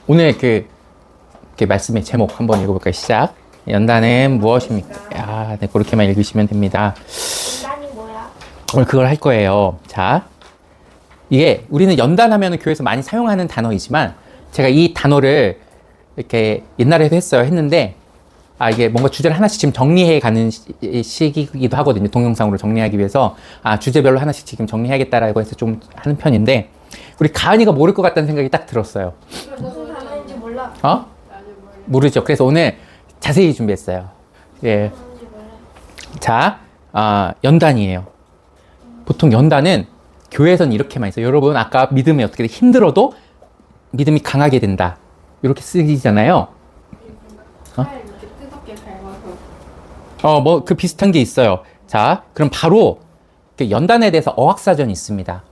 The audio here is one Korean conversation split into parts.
오늘 그 말씀의 제목 한번 읽어볼까요? 시작. 연단은 무엇입니까? 아, 네, 그렇게만 읽으시면 됩니다. 연단이 뭐야? 오늘 그걸 할 거예요. 자, 이게 우리는 연단하면 교회에서 많이 사용하는 단어이지만 제가 이 단어를 이렇게 옛날에도 했는데 이게 뭔가 주제를 하나씩 지금 정리해 가는 시기이기도 하거든요. 동영상으로 정리하기 위해서 주제별로 하나씩 지금 정리해야겠다라고 해서 좀 하는 편인데 우리 가은이가 모를 것 같다는 생각이 딱 들었어요. 무슨 단어인지 몰라. 모르죠. 그래서 오늘 자세히 준비했어요. 예. 뭔지 몰라. 자, 연단이에요. 보통 연단은 교회에서는 이렇게 많이 써요. 여러분 아까 믿음이 어떻게 힘들어도 믿음이 강하게 된다. 이렇게 쓰이잖아요. 칼 이렇게 뜨겁게 밟아서. 뭐 그 비슷한 게 있어요. 자, 그럼 바로 그 연단에 대해서 어학사전이 있습니다.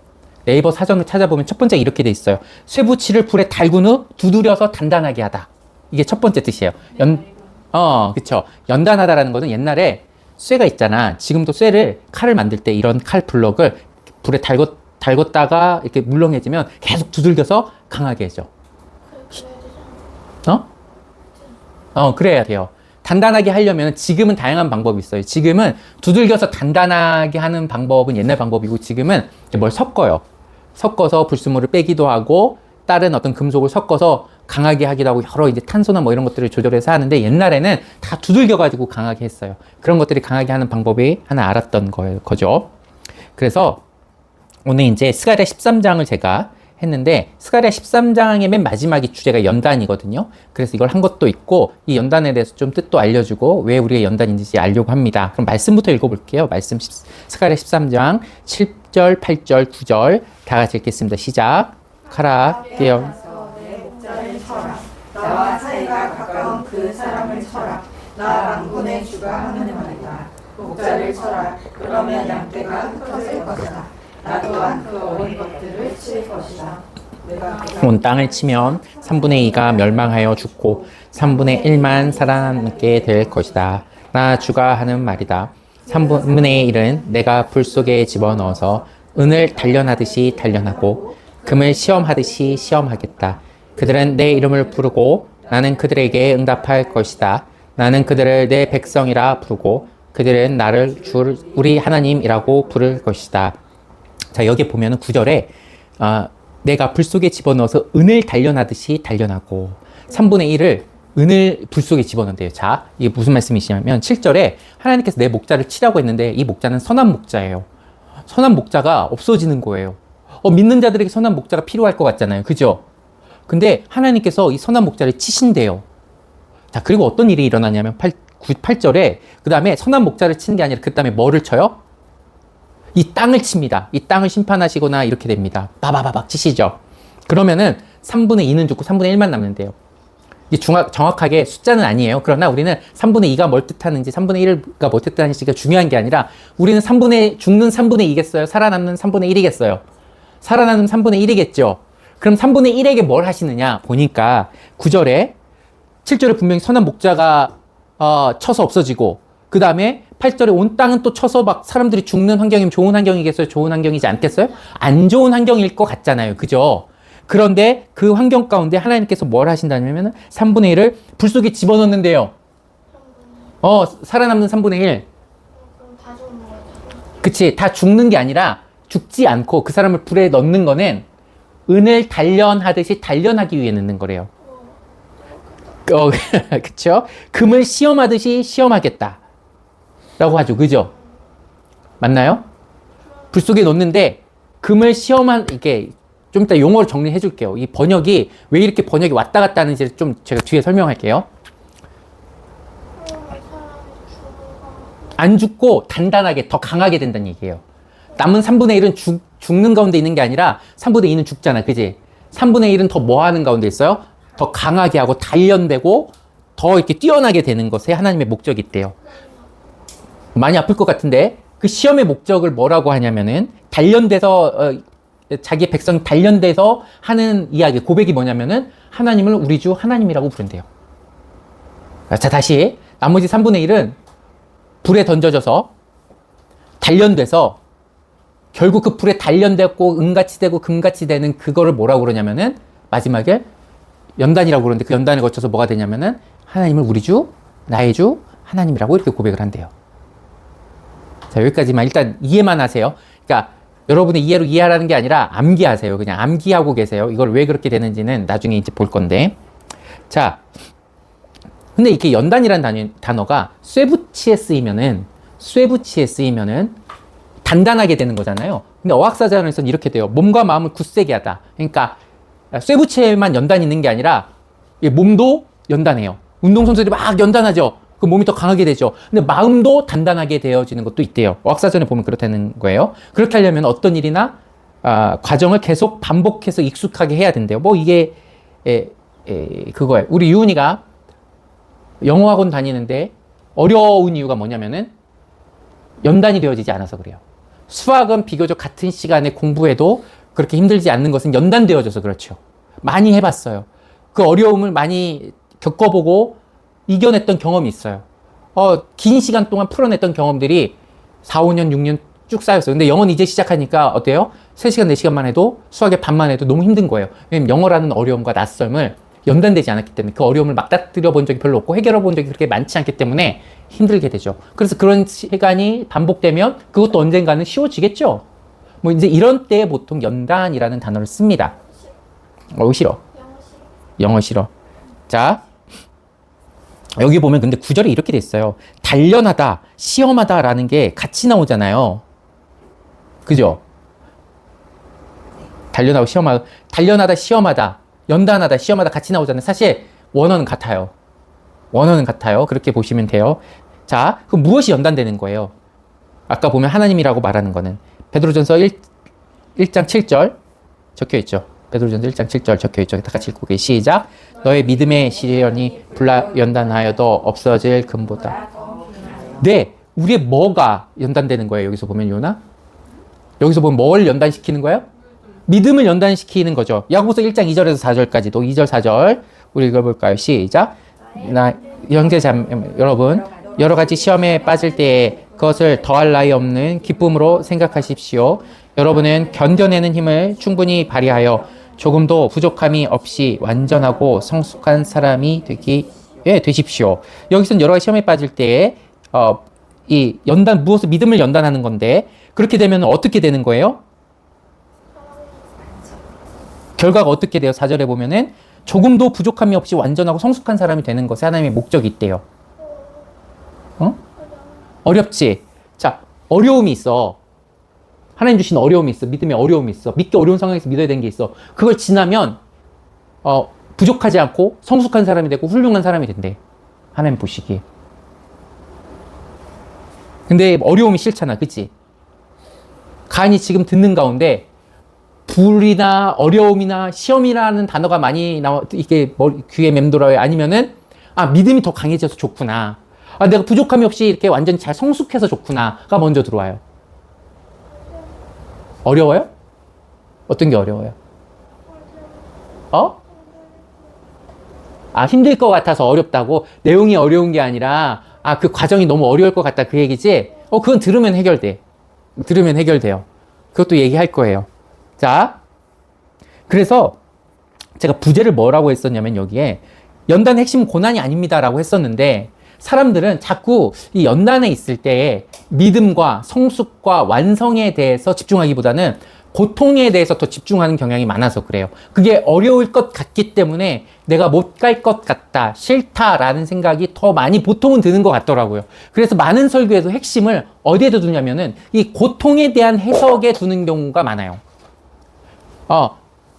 네이버 사전을 찾아보면 첫 번째 이렇게 돼 있어요. 쇠붙이를 불에 달군 후 두드려서 단단하게 하다. 이게 첫 번째 뜻이에요. 그쵸. 연단하다라는 거는 옛날에 쇠가 있잖아. 지금도 쇠를 칼을 만들 때 이런 칼 블럭을 불에 달궜다가 이렇게 물렁해지면 계속 두들겨서 강하게 해줘. 그래야 돼요. 단단하게 하려면 지금은 다양한 방법이 있어요. 지금은 두들겨서 단단하게 하는 방법은 옛날 방법이고 지금은 뭘 섞어요. 섞어서 불순물을 빼기도 하고 다른 어떤 금속을 섞어서 강하게 하기도 하고 여러 이제 탄소나 뭐 이런 것들을 조절해서 하는데 옛날에는 다 두들겨가지고 강하게 했어요. 그런 것들이 강하게 하는 방법이 하나 알았던 거죠. 그래서 오늘 이제 스가랴 13장을 제가 했는데 스가랴 13장의 맨 마지막이 주제가 연단이거든요. 그래서 이걸 한 것도 있고 이 연단에 대해서 좀 뜻도 알려주고 왜 우리가 연단인지 알려고 합니다. 그럼 말씀부터 읽어볼게요. 말씀 스가랴 13장 7절, 8절, 9절 다 같이 읽겠습니다. 시작. 가라 깨어 내 목자를 쳐라. 나와 사이가 가까운 그 사람을 쳐라. 나 만군의 주가 하는 말이다. 목자를 쳐라. 그러면 양떼가 흩어질 것이다. 나 또한 그 어린 것들을 칠 것이다. 온 땅을 치면 3분의 2가 멸망하여 죽고 3분의 1만 살아남게 될 것이다. 나 주가 하는 말이다. 3분의 1은 내가 불 속에 집어넣어서 은을 단련하듯이 단련하고 금을 시험하듯이 시험하겠다. 그들은 내 이름을 부르고 나는 그들에게 응답할 것이다. 나는 그들을 내 백성이라 부르고 그들은 나를 우리 하나님이라고 부를 것이다. 자, 여기 보면은 9절에 내가 불 속에 집어넣어서 은을 단련하듯이 단련하고 3분의 1을 은을 불 속에 집어넣는데요. 자, 이게 무슨 말씀이시냐면 7절에 하나님께서 내 목자를 치라고 했는데 이 목자는 선한 목자예요. 선한 목자가 없어지는 거예요. 믿는 자들에게 선한 목자가 필요할 것 같잖아요. 그죠? 근데 하나님께서 이 선한 목자를 치신대요. 자, 그리고 어떤 일이 일어나냐면 8절에 그 다음에 선한 목자를 치는 게 아니라 그 다음에 뭐를 쳐요? 이 땅을 칩니다. 이 땅을 심판하시거나 이렇게 됩니다. 바바바박 치시죠. 그러면은 3분의 2는 죽고 3분의 1만 남는데요. 이게 정확하게 숫자는 아니에요. 그러나 우리는 3분의 2가 뭘 뜻하는지 3분의 1가 뭘 뜻하는지가 중요한 게 아니라 우리는 죽는 3분의 2겠어요? 살아남는 3분의 1이겠어요? 살아남는 3분의 1이겠죠. 그럼 3분의 1에게 뭘 하시느냐 보니까 9절에 7절에 분명히 선한 목자가 쳐서 없어지고 그 다음에 8절에 온 땅은 또 쳐서 막 사람들이 죽는 환경이면 좋은 환경이겠어요? 좋은 환경이지 않겠어요? 안 좋은 환경일 것 같잖아요. 그죠? 그런데 그 환경 가운데 하나님께서 뭘 하신다면 3분의 1을 불 속에 집어넣는데요. 살아남는 3분의 1. 그럼 다 죽는 거야. 그치. 다 죽는 게 아니라 죽지 않고 그 사람을 불에 넣는 거는 은을 단련하듯이 단련하기 위해 넣는 거래요. 그쵸? 금을 시험하듯이 시험하겠다. 라고 하죠. 그죠? 맞나요? 불 속에 넣는데 금을 이게 좀 이따 용어를 정리해 줄게요. 이 번역이 왜 이렇게 번역이 왔다 갔다 하는지 좀 제가 뒤에 설명할게요. 안 죽고 단단하게 더 강하게 된다는 얘기예요. 남은 3분의 1은 죽는 가운데 있는 게 아니라 3분의 2는 죽잖아. 그지? 3분의 1은 더 뭐 하는 가운데 있어요? 더 강하게 하고 단련되고 더 이렇게 뛰어나게 되는 것에 하나님의 목적이 있대요. 많이 아플 것 같은데 그 시험의 목적을 뭐라고 하냐면은 단련돼서 자기의 백성이 단련돼서 하는 이야기 고백이 뭐냐면은 하나님을 우리 주 하나님이라고 부른대요. 자, 다시 나머지 3분의 1은 불에 던져져서 단련돼서 결국 그 불에 단련되고 은같이 되고 금같이 되는 그거를 뭐라고 그러냐면은 마지막에 연단이라고 그러는데 그 연단을 거쳐서 뭐가 되냐면은 하나님을 우리 주, 나의 주, 하나님이라고 이렇게 고백을 한대요. 자, 여기까지만 일단 이해만 하세요. 그러니까 여러분의 이해로 이해하라는 게 아니라 암기하세요. 그냥 암기하고 계세요. 이걸 왜 그렇게 되는지는 나중에 이제 볼 건데. 자, 근데 이렇게 연단이라는 단어가 쇠붙이에 쓰이면은 단단하게 되는 거잖아요. 근데 어학사전에서는 이렇게 돼요. 몸과 마음을 굳세게 하다. 그러니까 쇠붙이에만 연단이 있는 게 아니라 몸도 연단해요. 운동선수들이 막 연단하죠. 그 몸이 더 강하게 되죠. 근데 마음도 단단하게 되어지는 것도 있대요. 어학사전에 보면 그렇다는 거예요. 그렇게 하려면 어떤 일이나 과정을 계속 반복해서 익숙하게 해야 된대요. 뭐 이게 그거예요. 우리 유은이가 영어학원 다니는데 어려운 이유가 뭐냐면은 연단이 되어지지 않아서 그래요. 수학은 비교적 같은 시간에 공부해도 그렇게 힘들지 않는 것은 연단되어져서 그렇죠. 많이 해봤어요. 그 어려움을 많이 겪어보고 이겨냈던 경험이 있어요. 긴 시간 동안 풀어냈던 경험들이 4, 5년, 6년 쭉 쌓였어요. 근데 영어는 이제 시작하니까 어때요? 3시간, 4시간만 해도 수학의 반만 해도 너무 힘든 거예요. 왜냐면 영어라는 어려움과 낯섦을 연단되지 않았기 때문에 그 어려움을 막다뜨려 본 적이 별로 없고 해결해 본 적이 그렇게 많지 않기 때문에 힘들게 되죠. 그래서 그런 시간이 반복되면 그것도 언젠가는 쉬워지겠죠. 뭐 이제 이런 때에 보통 연단이라는 단어를 씁니다. 싫어. 영어 싫어. 자, 여기 보면 근데 구절이 이렇게 돼 있어요. 단련하다, 시험하다 라는 게 같이 나오잖아요. 그죠? 단련하고 시험하다, 단련하다, 시험하다, 연단하다, 시험하다 같이 나오잖아요. 사실 원어는 같아요. 원어는 같아요. 그렇게 보시면 돼요. 자, 그럼 무엇이 연단되는 거예요? 아까 보면 하나님이라고 말하는 거는 베드로전서 1장 7절 적혀 있죠. 베드로전서 1장 7절 적혀 있죠. 다 같이 읽고 시작. 너의 믿음의 시련이 불라 연단하여도 없어질 금보다. 네, 우리의 뭐가 연단되는 거예요? 여기서 보면 요나? 여기서 보면 뭘 연단시키는 거예요? 믿음을 연단시키는 거죠. 야고보서 1장 2절에서 4절까지도 2절 4절 우리 읽어볼까요? 시작. 형제자매 여러분, 여러 가지 시험에 빠질 때에 그것을 더할 나위 없는 기쁨으로 생각하십시오. 여러분은 견뎌내는 힘을 충분히 발휘하여 조금도 부족함이 없이 완전하고 성숙한 사람이 되십시오. 여기서는 여러 가지 시험에 빠질 때에 이 연단, 무엇을 믿음을 연단하는 건데 그렇게 되면 어떻게 되는 거예요? 결과가 어떻게 돼요? 4절에 보면은 조금도 부족함이 없이 완전하고 성숙한 사람이 되는 것에 하나님의 목적이 있대요. 어렵지? 자, 어려움이 있어. 하나님 주신 어려움이 있어. 믿음에 어려움이 있어. 믿기 어려운 상황에서 믿어야 되는 게 있어. 그걸 지나면 부족하지 않고 성숙한 사람이 되고 훌륭한 사람이 된대. 하나님 보시기에. 근데 어려움이 싫잖아. 그치? 간이 지금 듣는 가운데 불이나 어려움이나 시험이라는 단어가 많이 이게 귀에 맴돌아요. 아니면은 믿음이 더 강해져서 좋구나. 내가 부족함이 없이 이렇게 완전히 잘 성숙해서 좋구나가 먼저 들어와요. 어려워요? 어떤 게 어려워요? 힘들 것 같아서 어렵다고? 내용이 어려운 게 아니라 그 과정이 너무 어려울 것 같다 그 얘기지? 그건 들으면 해결돼. 들으면 해결돼요. 그것도 얘기할 거예요. 자, 그래서 제가 부제를 뭐라고 했었냐면 여기에 연단 핵심 고난이 아닙니다라고 했었는데 사람들은 자꾸 이 연단에 있을 때 믿음과 성숙과 완성에 대해서 집중하기보다는 고통에 대해서 더 집중하는 경향이 많아서 그래요. 그게 어려울 것 같기 때문에 내가 못 갈 것 같다, 싫다라는 생각이 더 많이 보통은 드는 것 같더라고요. 그래서 많은 설교에서 핵심을 어디에다 두냐면은 이 고통에 대한 해석에 두는 경우가 많아요.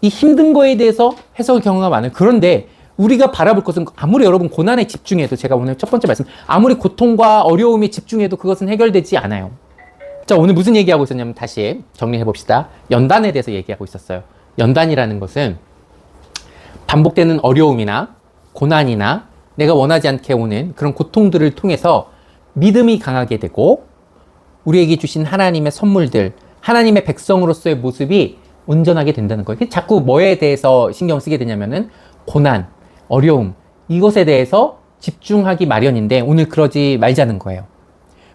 이 힘든 거에 대해서 해석의 경우가 많아요. 그런데 우리가 바라볼 것은 아무리 여러분 고난에 집중해도 제가 오늘 첫 번째 말씀 아무리 고통과 어려움에 집중해도 그것은 해결되지 않아요. 자, 오늘 무슨 얘기하고 있었냐면 다시 정리해 봅시다. 연단에 대해서 얘기하고 있었어요. 연단이라는 것은 반복되는 어려움이나 고난이나 내가 원하지 않게 오는 그런 고통들을 통해서 믿음이 강하게 되고 우리에게 주신 하나님의 선물들, 하나님의 백성으로서의 모습이 온전하게 된다는 거예요. 자꾸 뭐에 대해서 신경 쓰게 되냐면은 고난, 어려움, 이것에 대해서 집중하기 마련인데 오늘 그러지 말자는 거예요.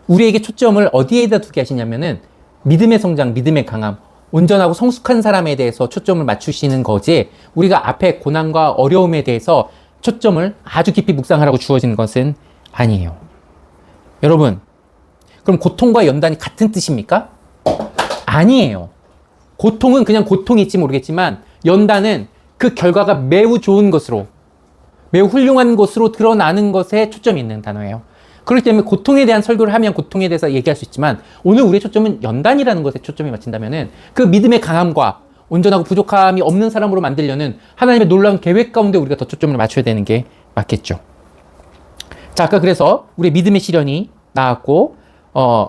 우리에게 초점을 어디에다 두게 하시냐면은 믿음의 성장, 믿음의 강함. 온전하고 성숙한 사람에 대해서 초점을 맞추시는 거지 우리가 앞에 고난과 어려움에 대해서 초점을 아주 깊이 묵상하라고 주어진 것은 아니에요. 여러분, 그럼 고통과 연단이 같은 뜻입니까? 아니에요. 고통은 그냥 고통일지 모르겠지만 연단은 그 결과가 매우 좋은 것으로, 매우 훌륭한 것으로 드러나는 것에 초점이 있는 단어예요. 그렇기 때문에 고통에 대한 설교를 하면 고통에 대해서 얘기할 수 있지만 오늘 우리의 초점은 연단이라는 것에 초점이 맞춘다면은 그 믿음의 강함과 온전하고 부족함이 없는 사람으로 만들려는 하나님의 놀라운 계획 가운데 우리가 더 초점을 맞춰야 되는 게 맞겠죠. 자, 아까 그래서 우리 믿음의 시련이 나왔고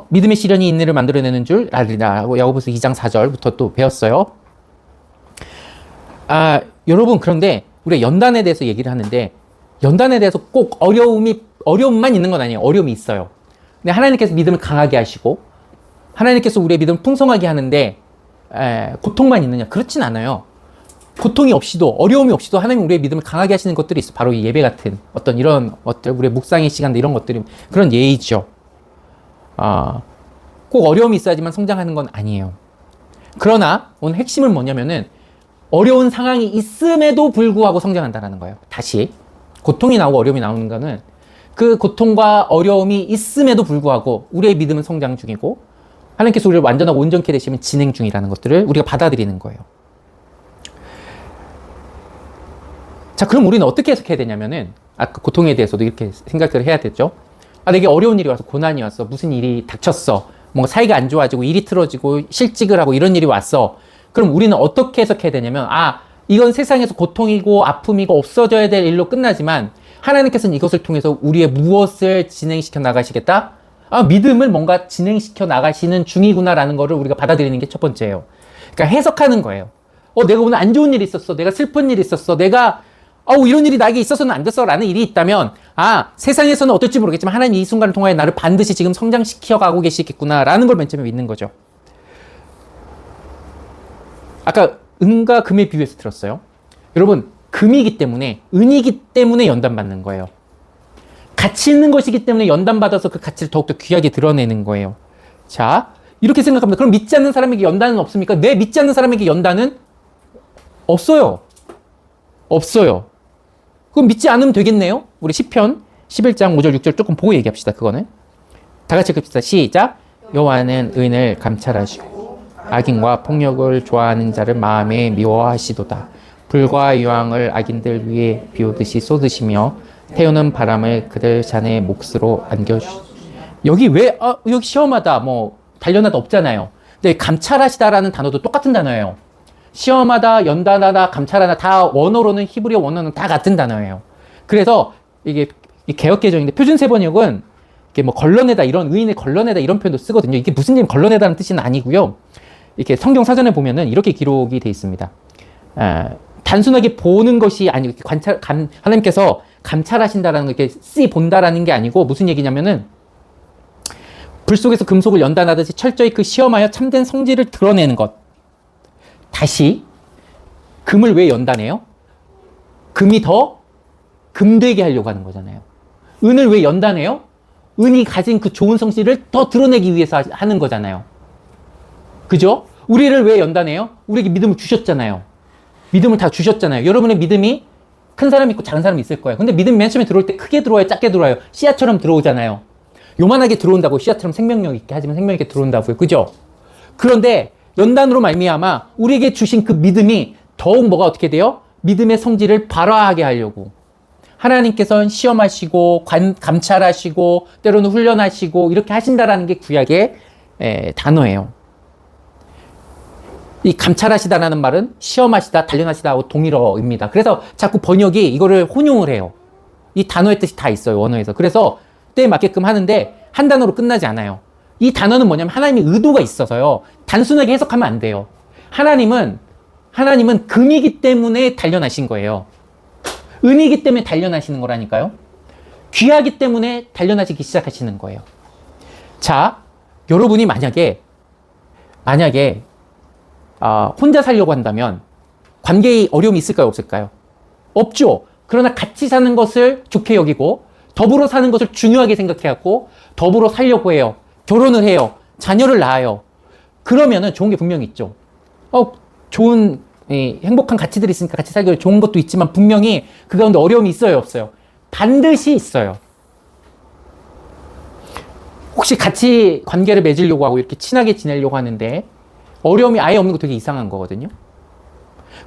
믿음의 시련이 인내를 만들어내는 줄 알리라고 야고보서 2장 4절부터 또 배웠어요. 여러분, 그런데 우리가 연단에 대해서 얘기를 하는데 연단에 대해서 꼭 어려움만 있는 건 아니에요. 어려움이 있어요. 근데 하나님께서 믿음을 강하게 하시고 하나님께서 우리의 믿음을 풍성하게 하는데 고통만 있느냐? 그렇진 않아요. 고통이 없이도 어려움이 없이도 하나님 우리의 믿음을 강하게 하시는 것들이 있어. 바로 이 예배 같은 어떤 이런 것들, 우리의 묵상의 시간들 이런 것들이 그런 예의죠. 꼭 어려움이 있어야지만 성장하는 건 아니에요. 그러나 오늘 핵심은 뭐냐면은 어려운 상황이 있음에도 불구하고 성장한다는 거예요. 다시 고통이 나오고 어려움이 나오는 거는 그 고통과 어려움이 있음에도 불구하고 우리의 믿음은 성장 중이고 하나님께서 우리를 완전하고 온전케 되시면 진행 중이라는 것들을 우리가 받아들이는 거예요. 자, 그럼 우리는 어떻게 해석해야 되냐면은 아까 고통에 대해서도 이렇게 생각을 해야 되죠. 내게 어려운 일이 와서 고난이 왔어. 무슨 일이 닥쳤어. 뭔가 사이가 안 좋아지고 일이 틀어지고 실직을 하고 이런 일이 왔어. 그럼 우리는 어떻게 해석해야 되냐면 이건 세상에서 고통이고 아픔이고 없어져야 될 일로 끝나지만 하나님께서는 이것을 통해서 우리의 무엇을 진행시켜 나가시겠다? 믿음을 뭔가 진행시켜 나가시는 중이구나라는 거를 우리가 받아들이는 게 첫 번째예요. 그러니까 해석하는 거예요. 내가 오늘 안 좋은 일이 있었어. 내가 슬픈 일이 있었어. 내가 이런 일이 나에게 있어서는 안 됐어 라는 일이 있다면 세상에서는 어떨지 모르겠지만 하나님 이 순간을 통하여 나를 반드시 지금 성장시켜 가고 계시겠구나 라는 걸 맨 처음에 믿는 거죠. 아까 은과 금의 비유에서 들었어요. 여러분, 금이기 때문에 은이기 때문에 연단받는 거예요. 가치 있는 것이기 때문에 연단받아서 그 가치를 더욱더 귀하게 드러내는 거예요. 자, 이렇게 생각합니다. 그럼 믿지 않는 사람에게 연단은 없습니까? 네, 믿지 않는 사람에게 연단은 없어요. 없어요. 그럼 믿지 않으면 되겠네요. 우리 시편 11장 5절 6절 조금 보고 얘기합시다. 그거는 다 같이 읽읍시다. 시작. 여호와는 의인을 감찰하시고 악인과 폭력을 좋아하는 자를 마음에 미워하시도다. 불과 유황을 악인들 위에 비오듯이 쏟으시며 태우는 바람을 그들 잔의 몫으로 안겨주시. 여기 왜 여기 시험하다 단련하다 없잖아요. 근데 감찰하시다라는 단어도 똑같은 단어예요. 시험하다, 연단하다, 감찰하다 다 원어로는 히브리어 원어는 다 같은 단어예요. 그래서 이게 개역개정인데 표준세번역은 이게 걸러내다 이런 의인의 걸러내다 이런 표현도 쓰거든요. 이게 무슨 일 걸러내다는 뜻은 아니고요. 이렇게 성경 사전에 보면은 이렇게 기록이 되어 있습니다. 단순하게 보는 것이 아니고 하나님께서 감찰하신다라는 거 이렇게 본다라는 게 아니고 무슨 얘기냐면은 불 속에서 금속을 연단하듯이 철저히 그 시험하여 참된 성질을 드러내는 것. 다시 금을 왜 연단해요? 금이 더 금되게 하려고 하는 거잖아요. 은을 왜 연단해요? 은이 가진 그 좋은 성질을 더 드러내기 위해서 하는 거잖아요. 그죠? 우리를 왜 연단해요? 우리에게 믿음을 주셨잖아요. 믿음을 다 주셨잖아요. 여러분의 믿음이 큰 사람이 있고 작은 사람이 있을 거예요. 근데 믿음이 맨 처음에 들어올 때 크게 들어와요? 작게 들어와요? 씨앗처럼 들어오잖아요. 요만하게 들어온다고 씨앗처럼 생명력 있게 하지만 생명 있게 들어온다고요. 그죠? 그런데 연단으로 말미암아 우리에게 주신 그 믿음이 더욱 뭐가 어떻게 돼요? 믿음의 성질을 발화하게 하려고 하나님께서는 시험하시고 감찰하시고 때로는 훈련하시고 이렇게 하신다라는 게 구약의 단어예요. 이 감찰하시다라는 말은 시험하시다, 단련하시다하고 동일어입니다. 그래서 자꾸 번역이 이거를 혼용을 해요. 이 단어의 뜻이 다 있어요, 원어에서. 그래서 때에 맞게끔 하는데 한 단어로 끝나지 않아요. 이 단어는 뭐냐면 하나님의 의도가 있어서요. 단순하게 해석하면 안 돼요. 하나님은 금이기 때문에 단련하신 거예요. 은이기 때문에 단련하시는 거라니까요. 귀하기 때문에 단련하시기 시작하시는 거예요. 자, 여러분이 만약에 혼자 살려고 한다면 관계에 어려움이 있을까요? 없을까요? 없죠. 그러나 같이 사는 것을 좋게 여기고 더불어 사는 것을 중요하게 생각해갖고 더불어 살려고 해요. 결혼을 해요. 자녀를 낳아요. 그러면은 좋은 게 분명히 있죠. 좋은 행복한 가치들이 있으니까 같이 살기 좋은 것도 있지만 분명히 그 가운데 어려움이 있어요, 없어요? 반드시 있어요. 혹시 같이 관계를 맺으려고 하고 이렇게 친하게 지내려고 하는데 어려움이 아예 없는 거 되게 이상한 거거든요.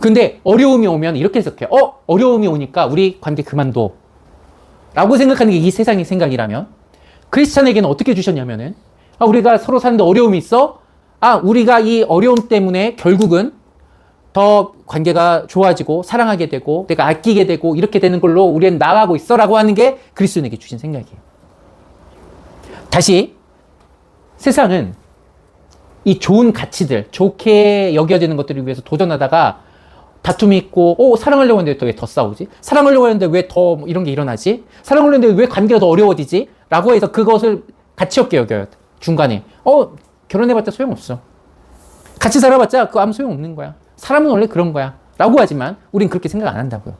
근데 어려움이 오면 이렇게 해석해요. 어려움이 오니까 우리 관계 그만둬. 라고 생각하는 게 이 세상의 생각이라면 크리스찬에게는 어떻게 주셨냐면은 우리가 서로 사는데 어려움이 있어? 우리가 이 어려움 때문에 결국은 더 관계가 좋아지고 사랑하게 되고 내가 아끼게 되고 이렇게 되는 걸로 우리는 나아가고 있어 라고 하는 게 그리스도인에게 주신 생각이에요. 다시 세상은 이 좋은 가치들, 좋게 여겨지는 것들을 위해서 도전하다가 다툼이 있고 사랑하려고 했는데 왜 더 싸우지? 사랑하려고 했는데 왜 더 이런 게 일어나지? 사랑하려고 했는데 왜 관계가 더 어려워지지? 라고 해서 그것을 가치 없게 여겨요. 중간에 결혼해봤자 소용없어. 같이 살아봤자 그거 아무 소용없는 거야. 사람은 원래 그런 거야 라고 하지만 우린 그렇게 생각 안 한다고요.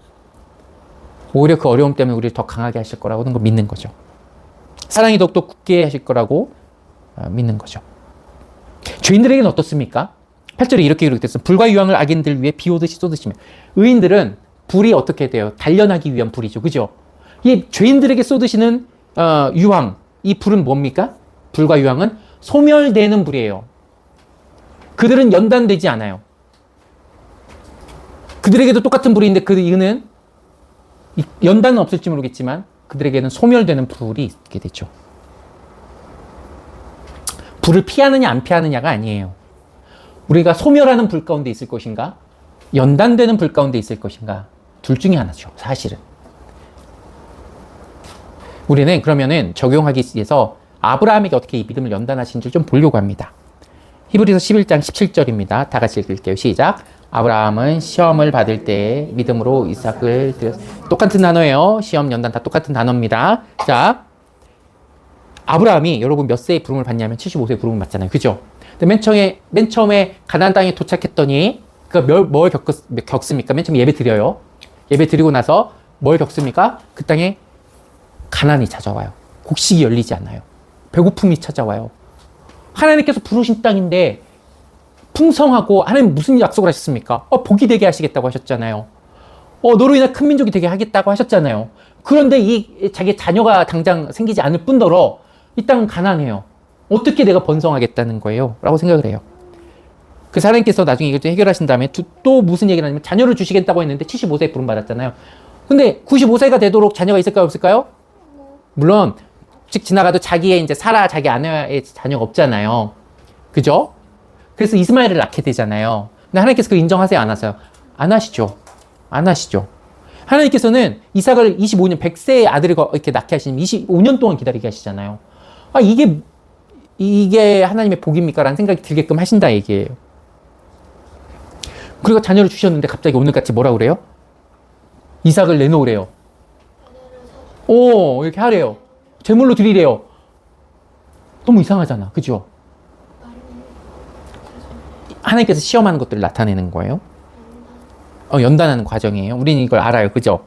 오히려 그 어려움 때문에 우리를 더 강하게 하실 거라고 하는 걸 믿는 거죠. 사랑이 더욱더 굳게 하실 거라고 믿는 거죠. 죄인들에게는 어떻습니까? 8절에 이렇게 기록됐습니다. 불과 유황을 악인들 위해 비오듯이 쏟으시며. 의인들은 불이 어떻게 돼요? 단련하기 위한 불이죠. 그죠? 이 죄인들에게 쏟으시는 유황, 이 불은 뭡니까? 불과 유황은 소멸되는 불이에요. 그들은 연단되지 않아요. 그들에게도 똑같은 불인데 그 이유는 연단은 없을지 모르겠지만 그들에게는 소멸되는 불이 있게 되죠. 불을 피하느냐 안 피하느냐가 아니에요. 우리가 소멸하는 불 가운데 있을 것인가? 연단되는 불 가운데 있을 것인가? 둘 중에 하나죠, 사실은. 우리는 그러면은 적용하기 위해서 아브라함에게 어떻게 이 믿음을 연단하신지 좀 보려고 합니다. 히브리서 11장 17절입니다. 다 같이 읽을게요. 시작. 아브라함은 시험을 받을 때 믿음으로 이삭을 드렸습니다. 똑같은 단어예요. 시험, 연단 다 똑같은 단어입니다. 자, 아브라함이 여러분 몇 세에 부름을 받냐면 75세에 부름을 받잖아요. 그죠? 근데 맨 처음에 가나안 땅에 도착했더니 뭘 겪습니까? 맨 처음에 예배 드려요. 예배 드리고 나서 뭘 겪습니까? 그 땅에 가난이 찾아와요. 곡식이 열리지 않아요. 배고픔이 찾아와요. 하나님께서 부르신 땅인데 풍성하고 하나님 무슨 약속을 하셨습니까? 복이 되게 하시겠다고 하셨잖아요. 너로 인해 큰 민족이 되게 하겠다고 하셨잖아요. 그런데 자기 자녀가 당장 생기지 않을 뿐더러 이 땅은 가난해요. 어떻게 내가 번성하겠다는 거예요? 라고 생각을 해요. 그래서 하나님께서 나중에 이걸 해결하신 다음에 또 무슨 얘기를 하냐면 자녀를 주시겠다고 했는데 75세에 부름받았잖아요. 근데 95세가 되도록 자녀가 있을까요? 없을까요? 물론 즉 지나가도 자기의 이제 사라 자기 아내의 자녀가 없잖아요. 그죠? 그래서 이스마엘을 낳게 되잖아요. 근데 하나님께서 그걸 인정하세요? 안 하세요? 안 하시죠. 안 하시죠. 하나님께서는 이삭을 25년 100세의 아들을 이렇게 낳게 하시면 25년 동안 기다리게 하시잖아요. 이게 하나님의 복입니까? 라는 생각이 들게끔 하신다 얘기예요. 그리고 자녀를 주셨는데 갑자기 오늘같이 뭐라 그래요? 이삭을 내놓으래요. 이렇게 하래요. 제물로 드리래요. 너무 이상하잖아. 그죠? 하나님께서 시험하는 것들을 나타내는 거예요. 연단하는 과정이에요. 우리는 이걸 알아요. 그죠?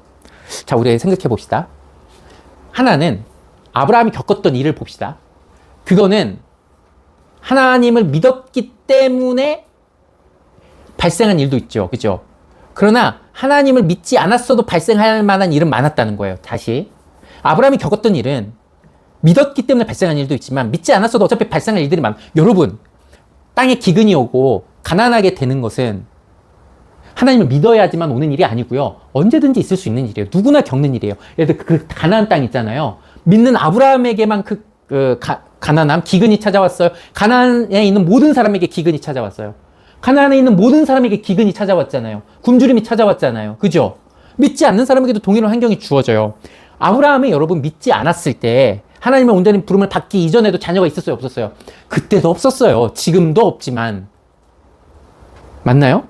자, 우리 생각해 봅시다. 하나는 아브라함이 겪었던 일을 봅시다. 그거는 하나님을 믿었기 때문에 발생한 일도 있죠. 그죠? 그러나 하나님을 믿지 않았어도 발생할 만한 일은 많았다는 거예요. 다시. 아브라함이 겪었던 일은 믿었기 때문에 발생한 일도 있지만 믿지 않았어도 어차피 발생할 일들이 많아요. 여러분, 땅에 기근이 오고 가난하게 되는 것은 하나님을 믿어야지만 오는 일이 아니고요. 언제든지 있을 수 있는 일이에요. 누구나 겪는 일이에요. 예를 들어 그 가나안 땅 있잖아요. 믿는 아브라함에게만 가난함, 기근이 찾아왔어요. 가나안에 있는 모든 사람에게 기근이 찾아왔어요. 가나안에 있는 모든 사람에게 기근이 찾아왔잖아요. 굶주림이 찾아왔잖아요. 그죠? 믿지 않는 사람에게도 동일한 환경이 주어져요. 아브라함이 여러분 믿지 않았을 때 하나님의 온전히 부름을 받기 이전에도 자녀가 있었어요? 없었어요? 그때도 없었어요. 지금도 없지만. 맞나요?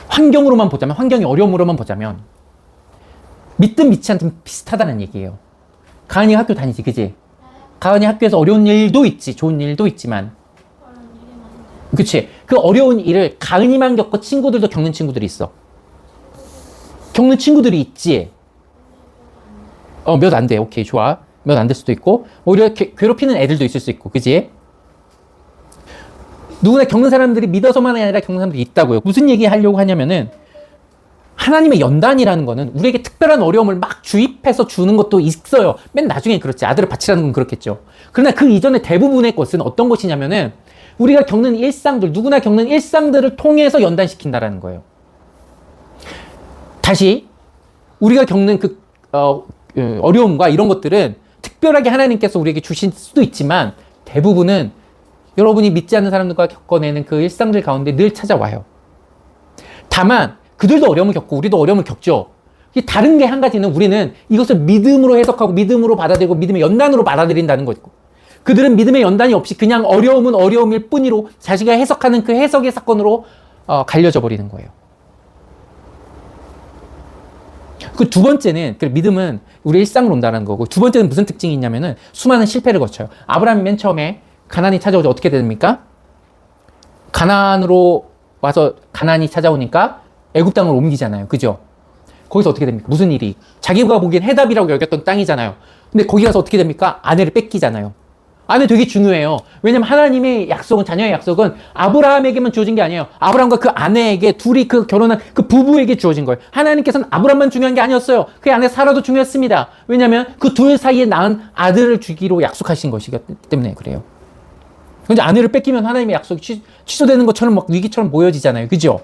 환경으로만 보자면, 환경이 어려움으로만 보자면 믿든 믿지 않든 비슷하다는 얘기예요. 가은이 학교 다니지, 그지? 가은이 학교에서 어려운 일도 있지, 좋은 일도 있지만, 그치? 그 어려운 일을 가은이만 겪고 친구들도 겪는 친구들이 있어. 겪는 친구들이 있지. 몇 안 돼. 오케이, 좋아. 몇 안 될 수도 있고, 오히려 괴롭히는 애들도 있을 수 있고, 그지? 누구나 겪는 사람들이 믿어서만이 아니라 겪는 사람들이 있다고요. 무슨 얘기 하려고 하냐면은 하나님의 연단이라는 거는 우리에게 특별한 어려움을 막 주입해서 주는 것도 있어요. 맨 나중에 그렇지. 아들을 바치라는 건 그렇겠죠. 그러나 그 이전에 대부분의 것은 어떤 것이냐면은 우리가 겪는 일상들, 누구나 겪는 일상들을 통해서 연단시킨다라는 거예요. 다시 우리가 겪는 어려움과 이런 것들은 특별하게 하나님께서 우리에게 주실 수도 있지만 대부분은 여러분이 믿지 않는 사람들과 겪어내는 그 일상들 가운데 늘 찾아와요. 다만 그들도 어려움을 겪고 우리도 어려움을 겪죠. 다른 게 한 가지는 우리는 이것을 믿음으로 해석하고 믿음으로 받아들이고 믿음의 연단으로 받아들인다는 거고, 그들은 믿음의 연단이 없이 그냥 어려움은 어려움일 뿐이로 자기가 해석하는 그 해석의 사건으로 갈려져 버리는 거예요. 그 두 번째는, 그 믿음은 우리 일상으로 온다는 거고, 두 번째는 무슨 특징이 있냐면은 수많은 실패를 거쳐요. 아브라함이 맨 처음에 가나안이 찾아오죠. 어떻게 됩니까? 가나안으로 와서 가나안이 찾아오니까 애굽 땅으로 옮기잖아요. 그죠? 거기서 어떻게 됩니까? 무슨 일이? 자기가 보기엔 해답이라고 여겼던 땅이잖아요. 근데 거기 가서 어떻게 됩니까? 아내를 뺏기잖아요. 아내 되게 중요해요. 왜냐면 하나님의 약속은, 자녀의 약속은 아브라함에게만 주어진 게 아니에요. 아브라함과 그 아내에게, 둘이 그 결혼한 그 부부에게 주어진 거예요. 하나님께서는 아브라함만 중요한 게 아니었어요. 그 아내 사라도 중요했습니다. 왜냐면 그 둘 사이에 낳은 아들을 주기로 약속하신 것이기 때문에 그래요. 근데 아내를 뺏기면 하나님의 약속이 취소되는 것처럼 막 위기처럼 보여지잖아요. 그죠?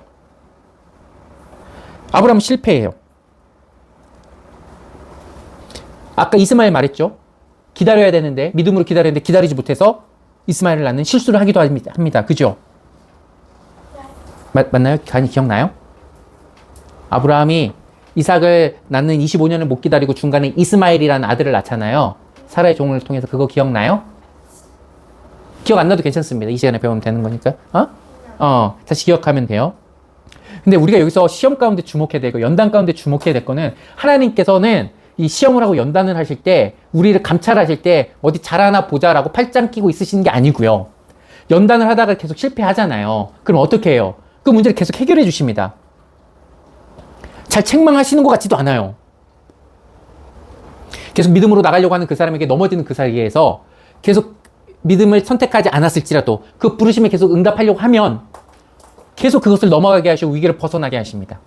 아브라함은 실패해요. 아까 이스마엘 말했죠. 기다려야 되는데, 믿음으로 기다려야 되는데 기다리지 못해서 이스마엘을 낳는 실수를 하기도 합니다. 그죠? 맞나요? 기억나요? 아브라함이 이삭을 낳는 25년을 못 기다리고 중간에 이스마엘이라는 아들을 낳잖아요. 사라의 종을 통해서. 그거 기억나요? 기억 안 나도 괜찮습니다. 이 시간에 배우면 되는 거니까. 다시 기억하면 돼요. 근데 우리가 여기서 시험 가운데 주목해야 되고 연단 가운데 주목해야 될 거는, 하나님께서는 이 시험을 하고 연단을 하실 때, 우리를 감찰하실 때 어디 잘하나 보자라고 팔짱 끼고 있으시는 게 아니고요. 연단을 하다가 계속 실패하잖아요. 그럼 어떻게 해요? 그 문제를 계속 해결해 주십니다. 잘 책망하시는 것 같지도 않아요. 계속 믿음으로 나가려고 하는 그 사람에게 넘어지는 그 사이에서 계속 믿음을 선택하지 않았을지라도 그 부르심에 계속 응답하려고 하면 계속 그것을 넘어가게 하시고 위기를 벗어나게 하십니다.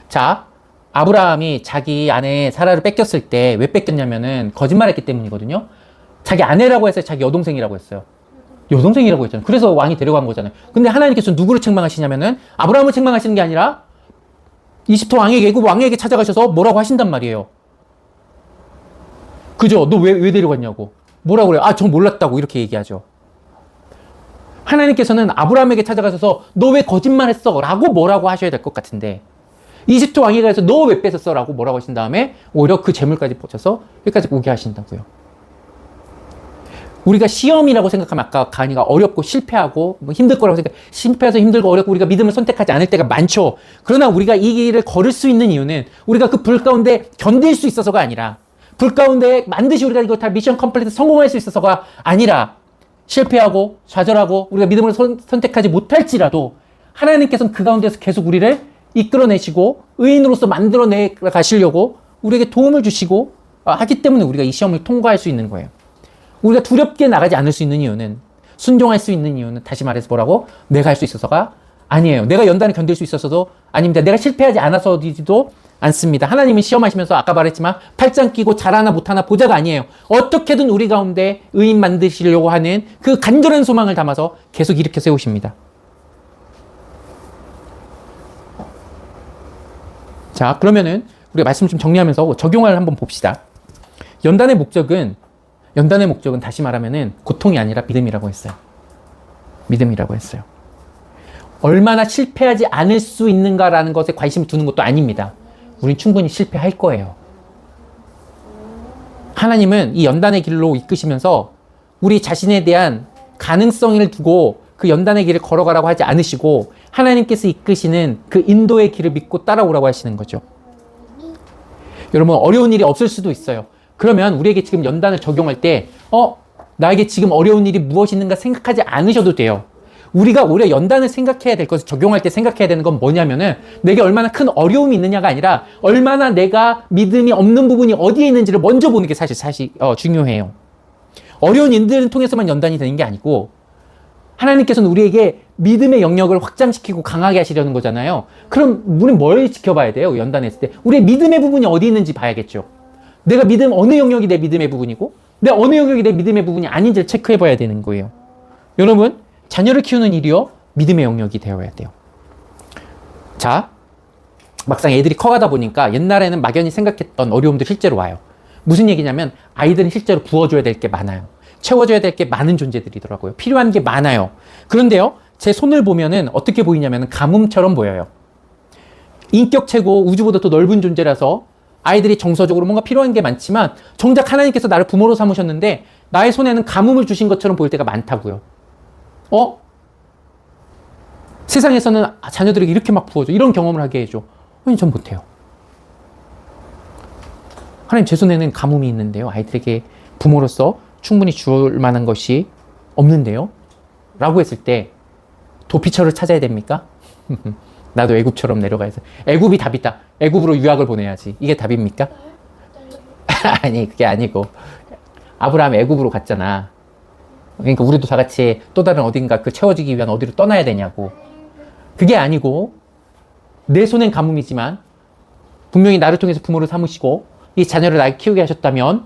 자, 아브라함이 자기 아내 사라를 뺏겼을 때 왜 뺏겼냐면은 거짓말했기 때문이거든요. 자기 아내라고 했어요? 자기 여동생이라고 했어요? 여동생이라고 했잖아요. 그래서 왕이 데려간 거잖아요. 근데 하나님께서 누구를 책망하시냐면은 아브라함을 책망하시는 게 아니라 이집트 왕에게, 애굽 왕에게 찾아가셔서 뭐라고 하신단 말이에요. 그죠? 너 왜 데려갔냐고. 뭐라고 그래요? 저 몰랐다고 이렇게 얘기하죠. 하나님께서는 아브라함에게 찾아가셔서 너 왜 거짓말했어? 라고 뭐라고 하셔야 될 것 같은데, 이집트 왕이 가서 너 왜 뺏었어? 라고 뭐라고 하신 다음에 오히려 그 재물까지 뻗쳐서 여기까지 오게 하신다고요. 우리가 시험이라고 생각하면, 아까 가은이가 어렵고 실패하고 뭐 힘들 거라고 생각, 실패해서 힘들고 어렵고 우리가 믿음을 선택하지 않을 때가 많죠. 그러나 우리가 이 길을 걸을 수 있는 이유는 우리가 그 불 가운데 견딜 수 있어서가 아니라, 불 가운데 반드시 우리가 이거 다 미션 컴플리트 성공할 수 있어서가 아니라, 실패하고 좌절하고 우리가 믿음을 선택하지 못할지라도 하나님께서는 그 가운데서 계속 우리를 이끌어내시고 의인으로서 만들어내 가시려고 우리에게 도움을 주시고 하기 때문에 우리가 이 시험을 통과할 수 있는 거예요. 우리가 두렵게 나가지 않을 수 있는 이유는, 순종할 수 있는 이유는, 다시 말해서 뭐라고? 내가 할 수 있어서가 아니에요. 내가 연단을 견딜 수 있어서도 아닙니다. 내가 실패하지 않아서도 않습니다. 하나님은 시험하시면서 아까 말했지만 팔짱 끼고 잘하나 못하나 보자가 아니에요. 어떻게든 우리 가운데 의인 만드시려고 하는 그 간절한 소망을 담아서 계속 일으켜 세우십니다. 자, 그러면은 우리가 말씀 좀 정리하면서 적용을 한번 봅시다. 연단의 목적은 다시 말하면은 고통이 아니라 믿음이라고 했어요. 믿음이라고 했어요. 얼마나 실패하지 않을 수 있는가라는 것에 관심을 두는 것도 아닙니다. 우린 충분히 실패할 거예요. 하나님은 이 연단의 길로 이끄시면서 우리 자신에 대한 가능성을 두고 그 연단의 길을 걸어가라고 하지 않으시고, 하나님께서 이끄시는 그 인도의 길을 믿고 따라오라고 하시는 거죠. 여러분, 어려운 일이 없을 수도 있어요. 그러면 우리에게 지금 연단을 적용할 때 나에게 지금 어려운 일이 무엇이 있는가 생각하지 않으셔도 돼요. 우리가 오히려 연단을 생각해야 될 것을 적용할 때 생각해야 되는 건 뭐냐면은, 내게 얼마나 큰 어려움이 있느냐가 아니라 얼마나 내가 믿음이 없는 부분이 어디에 있는지를 먼저 보는 게 사실 중요해요. 어려운 일들을 통해서만 연단이 되는 게 아니고, 하나님께서는 우리에게 믿음의 영역을 확장시키고 강하게 하시려는 거잖아요. 그럼 우리는 뭘 지켜봐야 돼요? 연단했을 때. 우리의 믿음의 부분이 어디 있는지 봐야겠죠. 내가 어느 영역이 내 믿음의 부분이고, 내 어느 영역이 내 믿음의 부분이 아닌지를 체크해 봐야 되는 거예요. 여러분, 자녀를 키우는 일이요, 믿음의 영역이 되어야 돼요. 자, 막상 애들이 커가다 보니까 옛날에는 막연히 생각했던 어려움도 실제로 와요. 무슨 얘기냐면 아이들은 실제로 부어줘야 될 게 많아요. 채워줘야 될 게 많은 존재들이더라고요. 필요한 게 많아요. 그런데요, 제 손을 보면은 어떻게 보이냐면 가뭄처럼 보여요. 인격체고 우주보다 더 넓은 존재라서 아이들이 정서적으로 뭔가 필요한 게 많지만 정작 하나님께서 나를 부모로 삼으셨는데 나의 손에는 가뭄을 주신 것처럼 보일 때가 많다고요. 세상에서는 자녀들에게 이렇게 막 부어줘. 이런 경험을 하게 해줘. 아니, 전 못해요. 하나님, 제 손에는 가뭄이 있는데요. 아이들에게 부모로서 충분히 줄 만한 것이 없는데요. 라고 했을 때 도피처를 찾아야 됩니까? 나도 애굽처럼 내려가야지. 애굽이 답이다. 애굽으로 유학을 보내야지. 이게 답입니까? 아니, 그게 아니고 아브라함 애굽으로 갔잖아. 그러니까 우리도 다 같이 또 다른 어딘가 그 채워지기 위한 어디로 떠나야 되냐고. 그게 아니고 내 손엔 가뭄이지만 분명히 나를 통해서 부모를 삼으시고 이 자녀를 나에게 키우게 하셨다면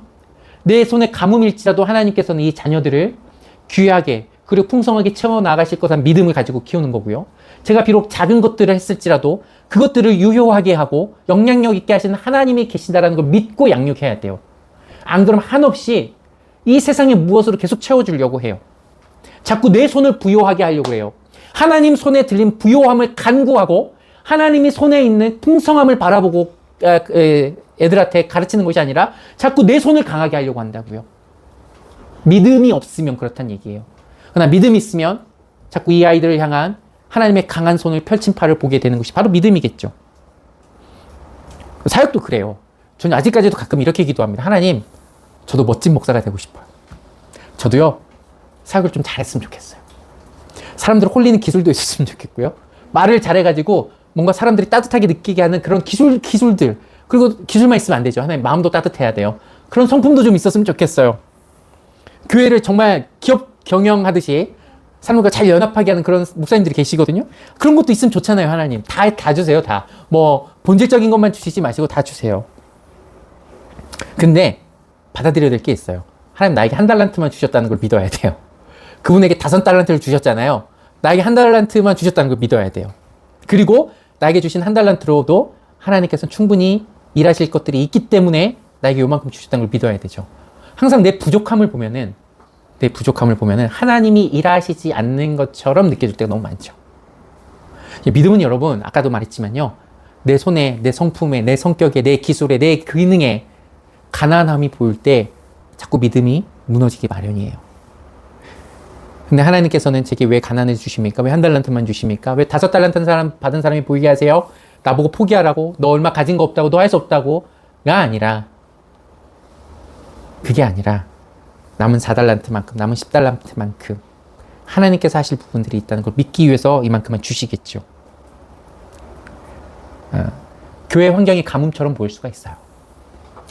내 손에 가뭄일지라도 하나님께서는 이 자녀들을 귀하게 그리고 풍성하게 채워나가실 것한 믿음을 가지고 키우는 거고요. 제가 비록 작은 것들을 했을지라도 그것들을 유효하게 하고 영향력 있게 하시는 하나님이 계신다는 걸 믿고 양육해야 돼요. 안 그러면 한없이 이 세상의 무엇으로 계속 채워주려고 해요. 자꾸 내 손을 부요하게 하려고 해요. 하나님 손에 들린 부요함을 간구하고 하나님이 손에 있는 풍성함을 바라보고 애들한테 가르치는 것이 아니라 자꾸 내 손을 강하게 하려고 한다고요. 믿음이 없으면 그렇다는 얘기예요. 그러나 믿음이 있으면 자꾸 이 아이들을 향한 하나님의 강한 손을 펼친 팔을 보게 되는 것이 바로 믿음이겠죠. 사역도 그래요. 저는 아직까지도 가끔 이렇게 기도합니다. 하나님, 저도 멋진 목사가 되고 싶어요. 저도요, 사역을 좀 잘했으면 좋겠어요. 사람들을 홀리는 기술도 있었으면 좋겠고요. 말을 잘해가지고 뭔가 사람들이 따뜻하게 느끼게 하는 그런 기술들. 그리고 기술만 있으면 안 되죠. 하나님, 마음도 따뜻해야 돼요. 그런 성품도 좀 있었으면 좋겠어요. 교회를 정말 기업 경영하듯이 사람들과 잘 연합하게 하는 그런 목사님들이 계시거든요. 그런 것도 있으면 좋잖아요. 하나님, 다 주세요. 다. 뭐 본질적인 것만 주시지 마시고 다 주세요. 근데 받아들여야 될 게 있어요. 하나님, 나에게 1달란트만 주셨다는 걸 믿어야 돼요. 그분에게 5달란트를 주셨잖아요. 나에게 1달란트만 주셨다는 걸 믿어야 돼요. 그리고 나에게 주신 1달란트로도 하나님께서는 충분히 일하실 것들이 있기 때문에 나에게 요만큼 주셨다는 걸 믿어야 되죠. 항상 내 부족함을 보면은 하나님이 일하시지 않는 것처럼 느껴질 때가 너무 많죠. 믿음은 여러분, 아까도 말했지만요, 내 손에, 내 성품에, 내 성격에, 내 기술에, 내 기능에 가난함이 보일 때 자꾸 믿음이 무너지기 마련이에요. 근데 하나님께서는 제게 왜 가난을 주십니까? 왜 1달란트만 주십니까? 왜 5달란트 받은 사람이 보이게 하세요? 나보고 포기하라고? 너 얼마 가진 거 없다고? 너 할 수 없다고? 그게 아니라 남은 4달란트만큼, 남은 10달란트만큼 하나님께서 하실 부분들이 있다는 걸 믿기 위해서 이만큼만 주시겠죠. 교회 환경이 가뭄처럼 보일 수가 있어요.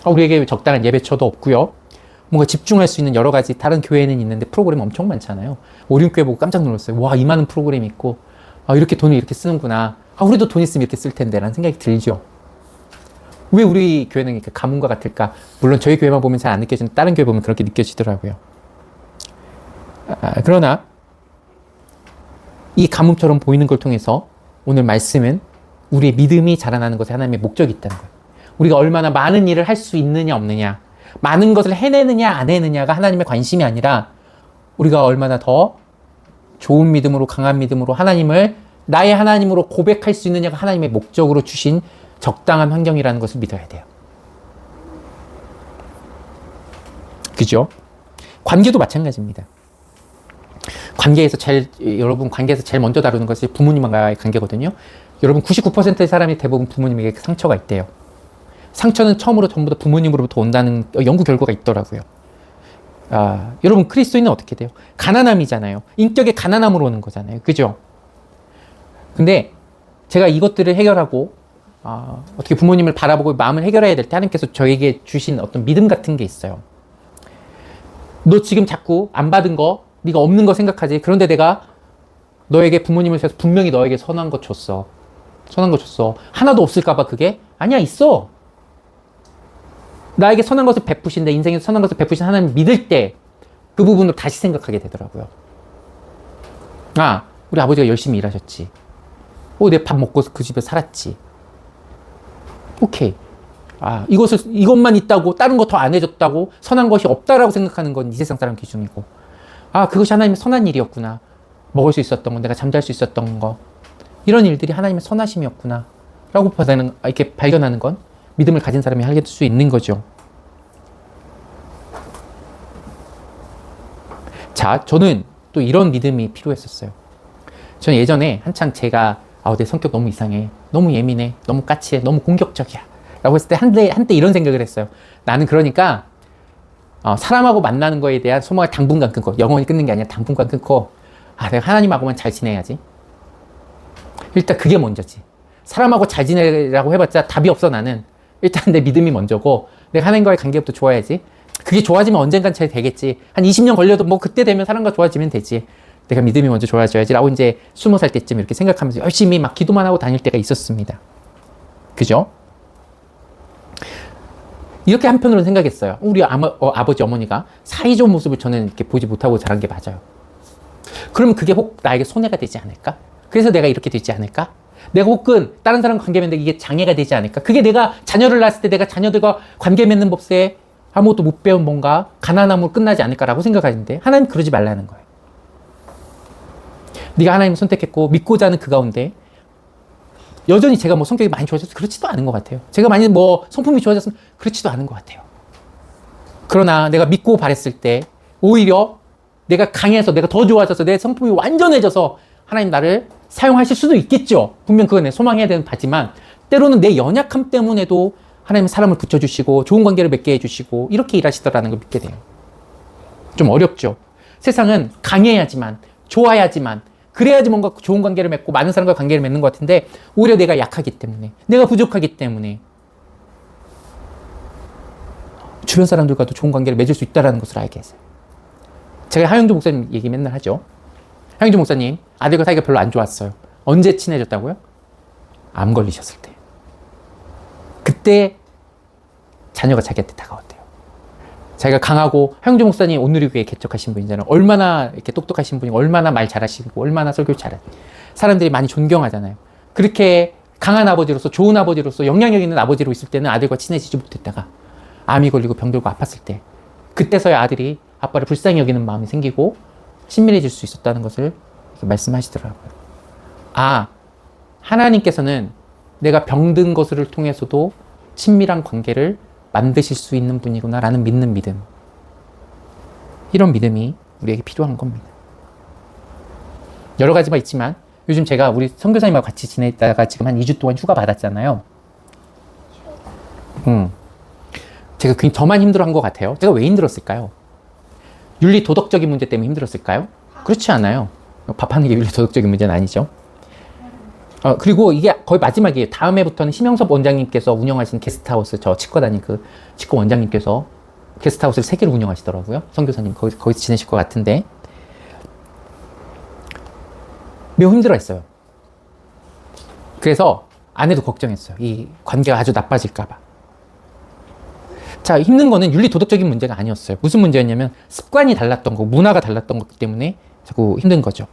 우리에게 적당한 예배처도 없고요. 뭔가 집중할 수 있는 여러 가지 다른 교회는 있는데 프로그램 엄청 많잖아요. 오륜교회 보고 깜짝 놀랐어요. 와, 이 많은 프로그램이 있고 이렇게 돈을 이렇게 쓰는구나. 우리도 돈 있으면 이렇게 쓸 텐데 라는 생각이 들죠. 왜 우리 교회는 이렇게 가뭄과 같을까? 물론 저희 교회만 보면 잘 안 느껴지는데 다른 교회 보면 그렇게 느껴지더라고요. 그러나 이 가뭄처럼 보이는 걸 통해서 오늘 말씀은 우리의 믿음이 자라나는 것에 하나님의 목적이 있다는 거예요. 우리가 얼마나 많은 일을 할 수 있느냐 없느냐, 많은 것을 해내느냐 안 해내느냐가 하나님의 관심이 아니라 우리가 얼마나 더 좋은 믿음으로, 강한 믿음으로 하나님을 나의 하나님으로 고백할 수 있느냐가 하나님의 목적으로 주신 적당한 환경이라는 것을 믿어야 돼요. 그죠? 관계도 마찬가지입니다. 관계에서 제일 먼저 다루는 것이 부모님과의 관계거든요. 여러분, 99%의 사람이 대부분 부모님에게 상처가 있대요. 상처는 처음으로 전부 다 부모님으로부터 온다는 연구 결과가 있더라고요. 여러분, 그리스도인은 어떻게 돼요? 가난함이잖아요. 인격의 가난함으로 오는 거잖아요. 그죠? 근데 제가 이것들을 해결하고 어떻게 부모님을 바라보고 마음을 해결해야 될 때 하나님께서 저에게 주신 어떤 믿음 같은 게 있어요. 너 지금 자꾸 안 받은 거, 네가 없는 거 생각하지. 그런데 내가 너에게 부모님을 세워서 분명히 너에게 선한 거 줬어. 선한 거 줬어. 하나도 없을까봐 그게? 아니야, 있어. 나에게 선한 것을 베푸신, 내 인생에서 선한 것을 베푸신 하나님 믿을 때 그 부분을 다시 생각하게 되더라고요. 아, 우리 아버지가 열심히 일하셨지. 내 밥 먹고 그 집에 살았지. 오케이. 아, 이것만 있다고, 다른 거 더 안 해줬다고, 선한 것이 없다라고 생각하는 건 이 세상 사람 기준이고. 아, 그것이 하나님의 선한 일이었구나. 먹을 수 있었던 거, 내가 잠잘 수 있었던 거. 이런 일들이 하나님의 선하심이었구나. 라고 이렇게 발견하는 건 믿음을 가진 사람이 하게 될 수 있는 거죠. 자, 저는 또 이런 믿음이 필요했었어요. 저는 예전에 한창 제가 내 성격 너무 이상해. 너무 예민해. 너무 까칠해. 너무 공격적이야. 라고 했을 때 한때 이런 생각을 했어요. 나는 그러니까 사람하고 만나는 거에 대한 소망을 당분간 끊고, 영원히 끊는 게 아니라 당분간 끊고, 내가 하나님하고만 잘 지내야지. 일단 그게 먼저지. 사람하고 잘 지내라고 해봤자 답이 없어, 나는. 일단 내 믿음이 먼저고, 내가 하나님과의 관계부터 좋아야지. 그게 좋아지면 언젠간 잘 되겠지. 한 20년 걸려도 뭐 그때 되면 사람과 좋아지면 되지. 내가 믿음이 먼저 좋아져야지. 라고 이제 20살 때쯤 이렇게 생각하면서 열심히 막 기도만 하고 다닐 때가 있었습니다. 그죠? 이렇게 한편으로는 생각했어요. 우리 아버지, 어머니가 사이좋은 모습을 저는 이렇게 보지 못하고 자란 게 맞아요. 그러면 그게 혹 나에게 손해가 되지 않을까? 그래서 내가 이렇게 되지 않을까? 내가 혹은 다른 사람과 관계 맺는데 이게 장애가 되지 않을까? 그게 내가 자녀를 낳았을 때 내가 자녀들과 관계 맺는 법에 아무것도 못 배운 뭔가 가난함으로 끝나지 않을까라고 생각하는데 하나님 그러지 말라는 거예요. 네가 하나님을 선택했고 믿고자 하는 그 가운데 여전히 제가 뭐 성격이 많이 좋아져서 그렇지도 않은 것 같아요. 제가 많이 뭐 성품이 좋아졌으면 그렇지도 않은 것 같아요. 그러나 내가 믿고 바랬을 때 오히려 내가 강해서 내가 더 좋아져서 내 성품이 완전해져서 하나님 나를 사용하실 수도 있겠죠. 분명 그건 내 소망해야 되는 바지만 때로는 내 연약함 때문에도 하나님은 사람을 붙여주시고 좋은 관계를 맺게 해주시고 이렇게 일하시더라는 걸 믿게 돼요. 좀 어렵죠. 세상은 강해야지만, 좋아야지만, 그래야지 뭔가 좋은 관계를 맺고 많은 사람과 관계를 맺는 것 같은데 오히려 내가 약하기 때문에, 내가 부족하기 때문에 주변 사람들과도 좋은 관계를 맺을 수 있다는 것을 알게 했어요. 제가 하영조 목사님 얘기 맨날 하죠. 하영조 목사님 아들과 사이가 별로 안 좋았어요. 언제 친해졌다고요? 암 걸리셨을 때. 그때 자녀가 자기한테 다가왔대요. 자기가 강하고, 하영조 목사님 온누리교회 개척하신 분이잖아요. 얼마나 이렇게 똑똑하신 분이고, 얼마나 말 잘하시고, 얼마나 설교 잘하시고, 사람들이 많이 존경하잖아요. 그렇게 강한 아버지로서, 좋은 아버지로서, 영향력 있는 아버지로 있을 때는 아들과 친해지지 못했다가 암이 걸리고 병들고 아팠을 때, 그때서야 아들이 아빠를 불쌍히 여기는 마음이 생기고 친밀해질 수 있었다는 것을 말씀하시더라고요. 아, 하나님께서는 내가 병든 것을 통해서도 친밀한 관계를 만드실 수 있는 분이구나 라는 믿는 믿음. 이런 믿음이 우리에게 필요한 겁니다. 여러 가지가 있지만 요즘 제가 우리 선교사님하고 같이 지내다가 지금 한 2주 동안 휴가 받았잖아요. 제가 굉장히 저만 힘들어한 것 같아요. 제가 왜 힘들었을까요? 윤리 도덕적인 문제 때문에 힘들었을까요? 그렇지 않아요. 밥하는 게 윤리 도덕적인 문제는 아니죠. 그리고 이게 거의 마지막이에요. 다음 해부터는 심영섭 원장님께서 운영하시는 게스트하우스, 저 치과 다닌 그 치과 원장님께서 게스트하우스를 3개를 운영하시더라고요. 선교사님 거기서 지내실 것 같은데 매우 힘들어 했어요. 그래서 아내도 걱정했어요. 이 관계가 아주 나빠질까봐. 자, 힘든 거는 윤리 도덕적인 문제가 아니었어요. 무슨 문제였냐면 습관이 달랐던 거, 문화가 달랐던 것 때문에 자꾸 힘든 거죠.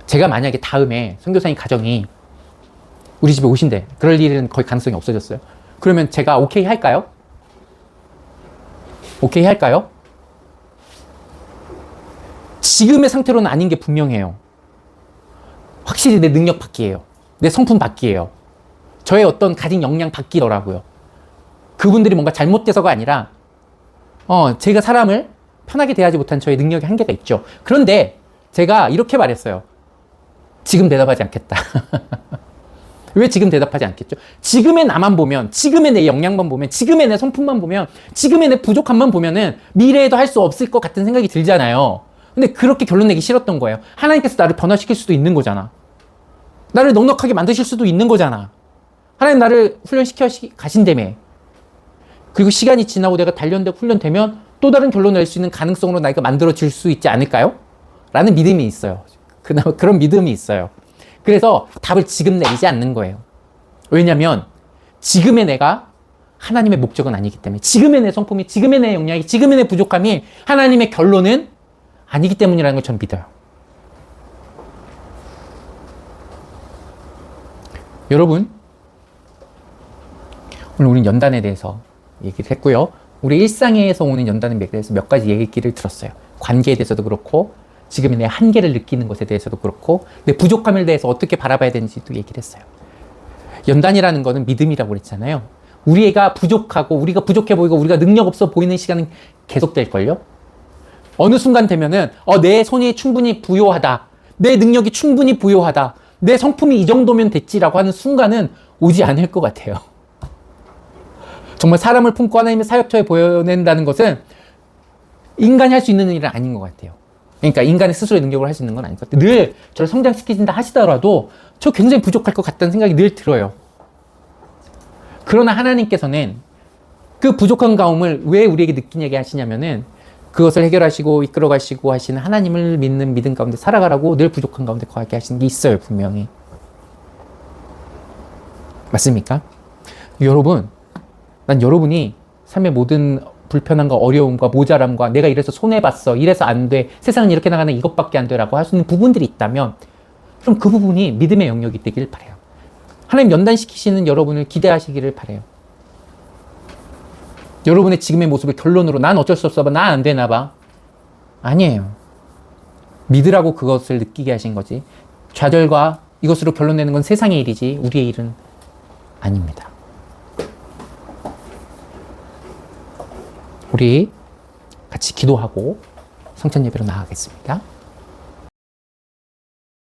제가 만약에 다음에 선교사님 가정이 우리 집에 오신대. 그럴 일은 거의 가능성이 없어졌어요. 그러면 제가 오케이 할까요? 오케이 할까요? 지금의 상태로는 아닌 게 분명해요. 확실히 내 능력 바뀌에요. 내 성품 바뀌에요. 저의 어떤 가진 역량 바뀌더라고요. 그분들이 뭔가 잘못돼서가 아니라 제가 사람을 편하게 대하지 못한 저의 능력의 한계가 있죠. 그런데 제가 이렇게 말했어요. 지금 대답하지 않겠다. 왜 지금 대답하지 않겠죠? 지금의 나만 보면, 지금의 내 역량만 보면, 지금의 내 성품만 보면, 지금의 내 부족함만 보면은 미래에도 할 수 없을 것 같은 생각이 들잖아요. 근데 그렇게 결론 내기 싫었던 거예요. 하나님께서 나를 변화시킬 수도 있는 거잖아. 나를 넉넉하게 만드실 수도 있는 거잖아. 하나님 나를 훈련시켜 가신다며. 그리고 시간이 지나고 내가 단련되고 훈련되면 또 다른 결론을 낼 수 있는 가능성으로 나이가 만들어질 수 있지 않을까요? 라는 믿음이 있어요. 그런 믿음이 있어요. 그래서 답을 지금 내리지 않는 거예요. 왜냐면 지금의 내가 하나님의 목적은 아니기 때문에, 지금의 내 성품이, 지금의 내 역량이, 지금의 내 부족함이 하나님의 결론은 아니기 때문이라는 걸 저는 믿어요. 여러분, 오늘 우리는 연단에 대해서 얘기를 했고요. 우리 일상에서 오는 연단에 대해서 몇 가지 얘기를 들었어요. 관계에 대해서도 그렇고, 지금의 내 한계를 느끼는 것에 대해서도 그렇고, 내 부족함에 대해서 어떻게 바라봐야 되는지도 얘기를 했어요. 연단이라는 거는 믿음이라고 그랬잖아요. 우리가 부족하고, 우리가 부족해 보이고, 우리가 능력 없어 보이는 시간은 계속될걸요? 어느 순간 되면은, 내 손이 충분히 부요하다. 내 능력이 충분히 부요하다. 내 성품이 이 정도면 됐지라고 하는 순간은 오지 않을 것 같아요. 정말 사람을 품고 하나님의 사역처에 보여낸다는 것은 인간이 할 수 있는 일은 아닌 것 같아요. 그러니까 인간의 스스로의 능력을 할 수 있는 건 아닌 것 같아요. 늘 저를 성장시키신다 하시더라도 저 굉장히 부족할 것 같다는 생각이 늘 들어요. 그러나 하나님께서는 그 부족한 가움을 왜 우리에게 느끼게 하시냐면은 그것을 해결하시고 이끌어가시고 하시는 하나님을 믿는 믿음 가운데 살아가라고 늘 부족한 가운데 거하게 하시는 게 있어요, 분명히. 맞습니까? 여러분, 난 여러분이 삶의 모든 불편함과 어려움과 모자람과 내가 이래서 손해봤어, 이래서 안 돼, 세상은 이렇게 나가는 이것밖에 안 돼라고 할 수 있는 부분들이 있다면 그럼 그 부분이 믿음의 영역이 되길 바라요. 하나님 연단시키시는 여러분을 기대하시기를 바라요. 여러분의 지금의 모습을 결론으로 난 어쩔 수 없어 봐, 나 안 되나 봐. 아니에요. 믿으라고 그것을 느끼게 하신 거지. 좌절과 이것으로 결론 내는 건 세상의 일이지 우리의 일은 아닙니다. 우리 같이 기도하고 성찬 예배로 나아가겠습니다.